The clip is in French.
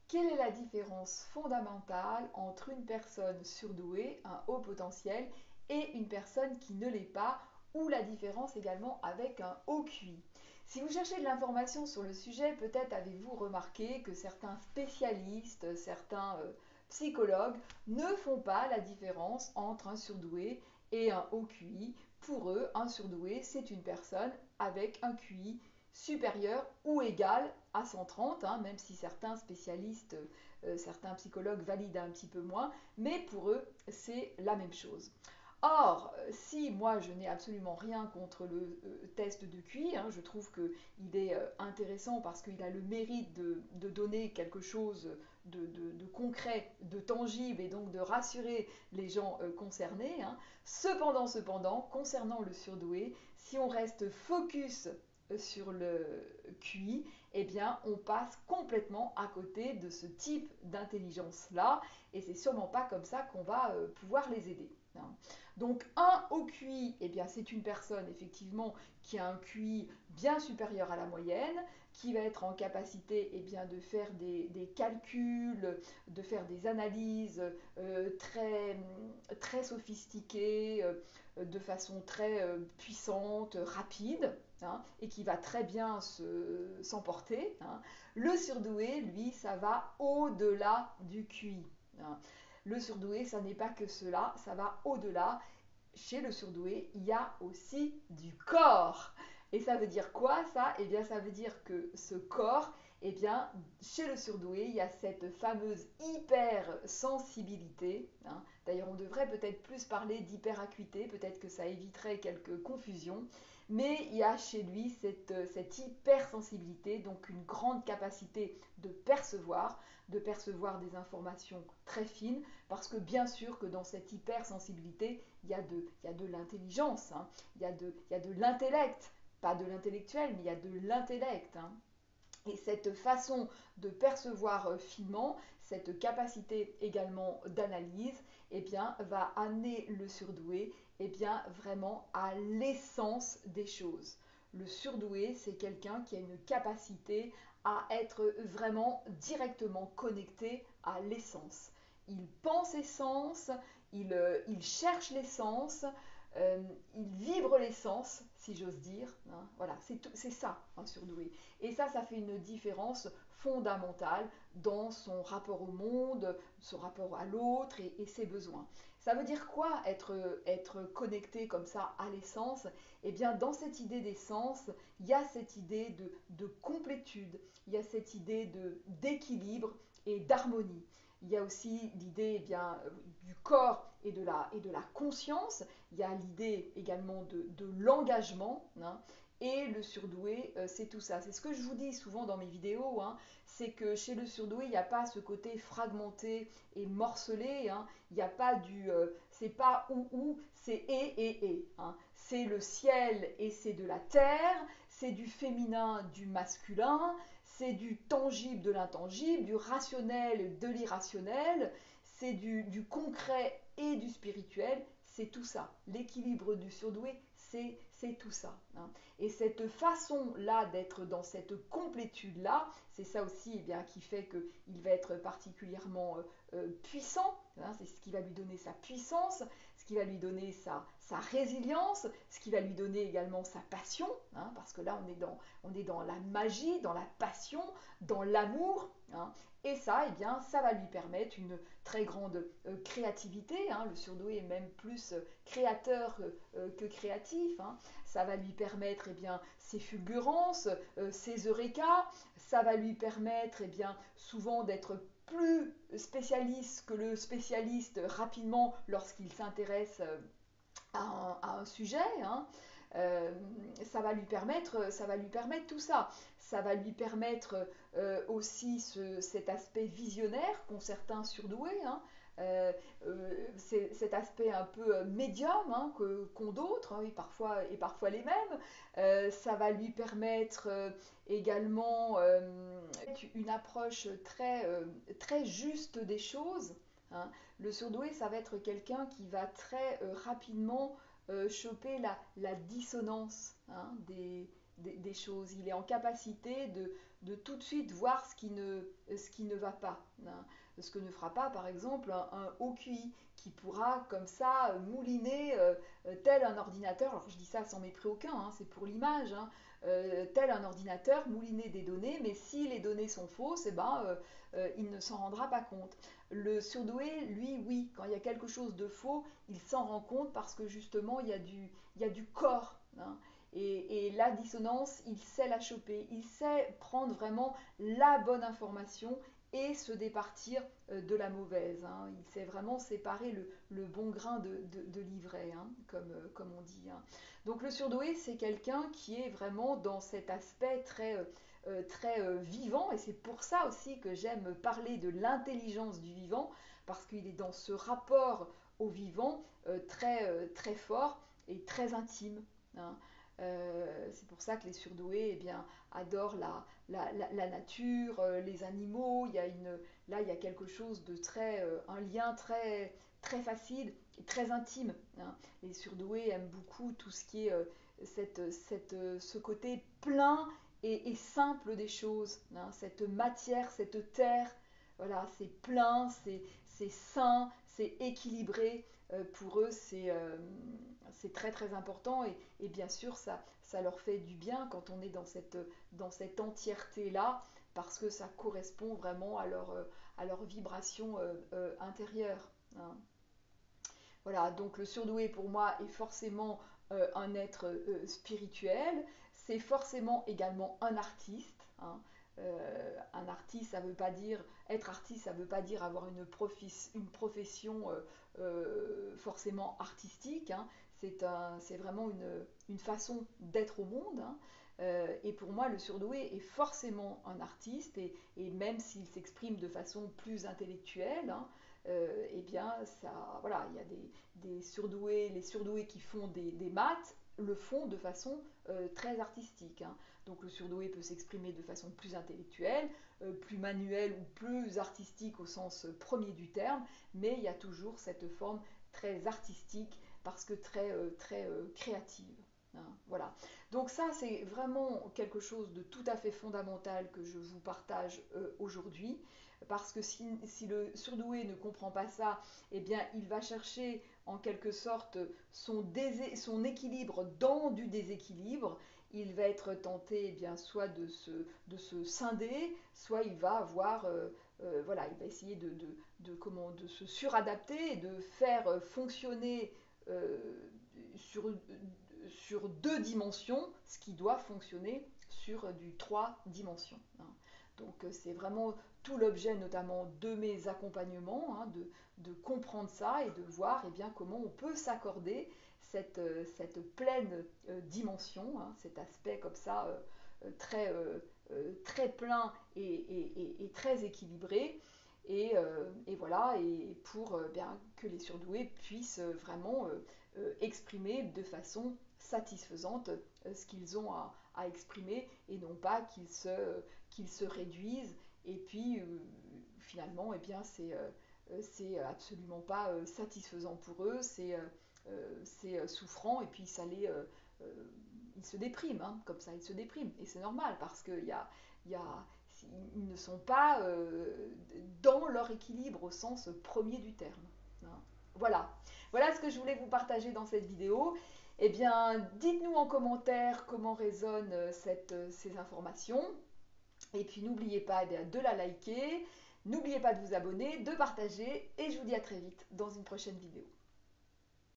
Quelle est la différence fondamentale entre une personne surdouée, un haut potentiel, et une personne qui ne l'est pas, ou la différence également avec un haut QI? Si vous cherchez de l'information sur le sujet, peut-être avez-vous remarqué que certains spécialistes, certains psychologues ne font pas la différence entre un surdoué et un haut QI. Pour eux, un surdoué, c'est une personne avec un QI supérieur ou égal à 130, hein, même si certains spécialistes, certains psychologues valident un petit peu moins, mais pour eux, c'est la même chose. Or, si moi je n'ai absolument rien contre le test de QI, hein, je trouve qu'il est intéressant parce qu'il a le mérite de donner quelque chose de concret, de tangible et donc de rassurer les gens concernés. Hein. Cependant, concernant le surdoué, si on reste focus sur le QI, eh bien on passe complètement à côté de ce type d'intelligence-là et c'est sûrement pas comme ça qu'on va pouvoir les aider. Hein. Donc un haut QI, eh bien c'est une personne effectivement qui a un QI bien supérieur à la moyenne, qui va être en capacité eh bien, de faire des calculs, de faire des analyses très sophistiquées, de façon très puissante, rapide, hein, et qui va très bien s'emporter. Hein. Le surdoué, lui, ça va au-delà du QI. Hein. Le surdoué, ça n'est pas que cela, ça va au-delà. Chez le surdoué, il y a aussi du corps. Et ça veut dire quoi ça? Eh bien ça veut dire que ce corps, eh bien chez le surdoué, il y a cette fameuse hypersensibilité. Hein. D'ailleurs on devrait peut-être plus parler d'hyperacuité, peut-être que ça éviterait quelques confusions. Mais il y a chez lui cette hypersensibilité, donc une grande capacité de percevoir des informations très fines, parce que bien sûr que dans cette hypersensibilité, il y a de l'intelligence, hein, il y a de l'intellect, pas de l'intellectuel, mais il y a de l'intellect. Hein. Et cette façon de percevoir finement, cette capacité également d'analyse, eh bien, va amener le surdoué eh bien, vraiment à l'essence des choses. Le surdoué, c'est quelqu'un qui a une capacité à être vraiment directement connecté à l'essence. Il pense essence, il cherche l'essence, euh, il vibre l'essence, si j'ose dire. Hein. Voilà, c'est ça, un surdoué. Et ça fait une différence fondamentale dans son rapport au monde, son rapport à l'autre et ses besoins. Ça veut dire quoi être connecté comme ça à l'essence? Eh bien, dans cette idée d'essence, il y a cette idée de complétude, il y a cette idée d'équilibre et d'harmonie. Il y a aussi l'idée eh bien, du corps et de la conscience. Il y a l'idée également de l'engagement. Hein, et le surdoué, c'est tout ça. C'est ce que je vous dis souvent dans mes vidéos. Hein, c'est que chez le surdoué, il n'y a pas ce côté fragmenté et morcelé. Hein, il n'y a pas c'est pas ou, c'est et. Hein. C'est le ciel et c'est de la terre. C'est du féminin, du masculin. C'est du tangible, de l'intangible, du rationnel, de l'irrationnel. C'est du concret et du spirituel. C'est tout ça. L'équilibre du surdoué, c'est tout ça. Hein. Et cette façon-là d'être dans cette complétude-là, c'est ça aussi eh bien, qui fait qu'il va être particulièrement puissant. Hein, c'est ce qui va lui donner sa puissance, ce qui va lui donner sa résilience, ce qui va lui donner également sa passion, hein, parce que là on est dans la magie, dans la passion, dans l'amour. Hein, et ça, eh bien, ça va lui permettre une très grande créativité. Hein, le surdoué est même plus créateur que créatif. Hein, ça va lui permettre eh bien, ses fulgurances, ses eureka. Ça va lui permettre eh bien, souvent d'être plus spécialiste que le spécialiste rapidement lorsqu'il s'intéresse à un sujet. Hein. Euh, ça va lui permettre tout ça. Ça va lui permettre aussi cet aspect visionnaire qu'ont certains surdoués. Hein. Euh, c'est cet aspect un peu médium hein, qu'ont d'autres, hein, et parfois les mêmes. Ça va lui permettre également une approche très juste des choses. Hein. Le surdoué, ça va être quelqu'un qui va très rapidement choper la dissonance hein, des choses. Il est en capacité de tout de suite voir ce qui ne va pas, hein. Ce que ne fera pas, par exemple, un haut QI qui pourra comme ça mouliner tel un ordinateur. Alors je dis ça sans mépris aucun, hein, c'est pour l'image, hein, tel un ordinateur mouliner des données, mais si les données sont fausses, eh ben, il ne s'en rendra pas compte. Le surdoué, lui, oui, quand il y a quelque chose de faux, il s'en rend compte parce que justement, il y a du corps, hein. Et la dissonance, il sait la choper, il sait prendre vraiment la bonne information et se départir de la mauvaise, hein. Il sait vraiment séparer le bon grain de l'ivraie, hein, comme on dit, hein. Donc le surdoué, c'est quelqu'un qui est vraiment dans cet aspect très vivant, et c'est pour ça aussi que j'aime parler de l'intelligence du vivant, parce qu'il est dans ce rapport au vivant très fort et très intime, hein. C'est pour ça que les surdoués, eh bien, adorent la nature, les animaux. Là, il y a quelque chose de un lien très facile et très intime, hein. Les surdoués aiment beaucoup tout ce qui est ce côté plein et simple des choses, hein. Cette matière, cette terre, voilà, c'est plein, c'est sain, c'est équilibré. Pour eux, c'est très important, et bien sûr, ça leur fait du bien quand on est dans cette entièreté-là, parce que ça correspond vraiment à leur vibration intérieure, hein. Voilà, donc le surdoué pour moi est forcément un être spirituel, c'est forcément également un artiste, hein. Un artiste, ça veut pas dire être artiste, ça veut pas dire avoir une profession forcément artistique, hein. C'est vraiment une façon d'être au monde, hein. Et pour moi, le surdoué est forcément un artiste, et même s'il s'exprime de façon plus intellectuelle, hein, eh bien, ça, voilà, il y a des surdoués, les surdoués qui font des maths le font de façon très artistique, hein. Donc le surdoué peut s'exprimer de façon plus intellectuelle, plus manuelle ou plus artistique au sens premier du terme, mais il y a toujours cette forme très artistique parce que très créative, hein. Voilà. Donc ça, c'est vraiment quelque chose de tout à fait fondamental que je vous partage aujourd'hui, parce que si le surdoué ne comprend pas ça, eh bien, il va chercher en quelque sorte son équilibre dans du déséquilibre. Il va être tenté, eh bien, soit de se scinder, soit il va avoir, voilà, il va essayer de se suradapter et de faire fonctionner euh, sur, sur deux dimensions ce qui doit fonctionner sur du trois dimensions, hein. Donc c'est vraiment tout l'objet notamment de mes accompagnements, hein, de comprendre ça et de voir, eh bien, comment on peut s'accorder cette pleine dimension, hein, cet aspect comme ça très plein et très équilibré. Et voilà, et pour bien, que les surdoués puissent vraiment exprimer de façon satisfaisante ce qu'ils ont à exprimer, et non pas qu'ils se réduisent, et puis finalement, eh bien, c'est absolument pas satisfaisant pour eux, c'est souffrant, et puis ils se dépriment, hein, comme ça, ils se dépriment, et c'est normal, parce qu'il y a, ils ne sont pas dans leur équilibre au sens premier du terme, hein. Voilà. Voilà ce que je voulais vous partager dans cette vidéo. Eh bien, dites-nous en commentaire comment résonnent ces informations. Et puis n'oubliez pas, eh bien, de la liker, n'oubliez pas de vous abonner, de partager, et je vous dis à très vite dans une prochaine vidéo.